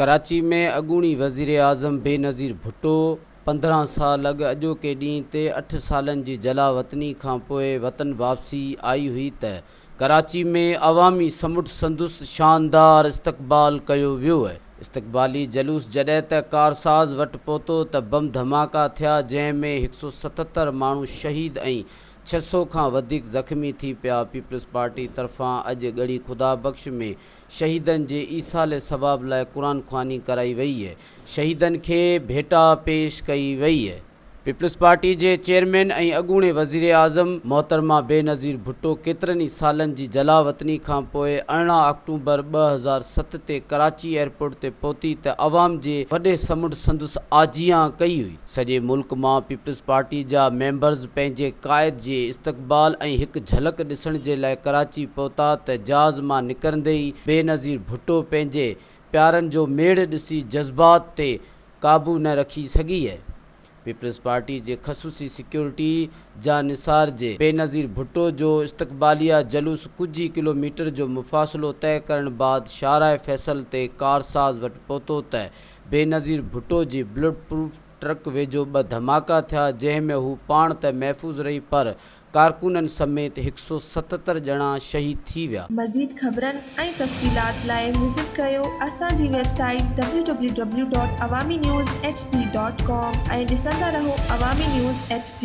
कराची में अॻूणी वज़ीर आज़म बेनज़ीर भुट्टो 15 साल अॻु अॼोके ॾींहं ते 8 सालनि जी जलावतनी खां पोइ वतन वापसी आई हुई त कराची में अवामी समुट संदुसि शानदार इस्तक़बाल कयो वियो आहे। इस्तक़बाली जलूस जॾहिं त कारसाज़ वटि पहुतो त बम धमाका थिया, जंहिंमें 177 माण्हू शहीद ऐं 600 खां वधीक ज़ख़्मी थी पिया। पीपल्स पार्टी तरफ़ां अॼु ॻड़ी खुदा बख़्श में शहीदनि जे ईसाले सवाब लाइ क़ुरान ख़्वानी कराई वई आहे। शहीदनि खे भेटा पेश कई वई आहे। पीपल्स पार्टी जे चेयरमैन ऐं अॻूणे वज़ीर आज़म मोहतरमा बेनज़ीर भुट्टो केतिरनि ई सालनि जी जलावतनी खां पोइ 18 अक्टूबर 2007 ते कराची एयरपोर्ट ते पहुती त अवाम जे वॾे समुंड संदुसि आजियां कई हुई। सॼे मुल्क मां पीपल्स पार्टी जा मेंबर्स पंहिंजे क़ाइद जे इस्तक़बाल ऐं हिकु झलक ॾिसण जे लाइ कराची पहुता त जहाज़ मां निकिरंदे ई बेनज़ीर भुट्टो पंहिंजे प्यारनि जो मेड़ ॾिसी जज़्बात ते क़ाबू न रखी सघी आहे। पीपल्स पार्टी जे ख़सूसी सिक्योरिटी जा निसार जे बेनज़ीर भुट्टो जो इस्तक़बालिया जलूस कुझु किलोमीटर जो मुफ़ासिलो तय करण बाद शाहराह फैसल ते कारसाज़ वटि पहुतो त बेनज़ीर भुट्टो जी बुलेट प्रूफ ट्रक वेझो 2 धमाका थिया, जंहिंमें हू पाण त महफ़ूज़ रही पर कारकुननि समेत 177 ॼणा शहीद थी विया। मज़ीद ख़बरनि ऐं तफ़सीलात लाइ विज़िट कयो असांजी वेबसाइट www.awamiNewsHD.com ऐं ॾिसंदा रहो अवामी न्यूज़ HD।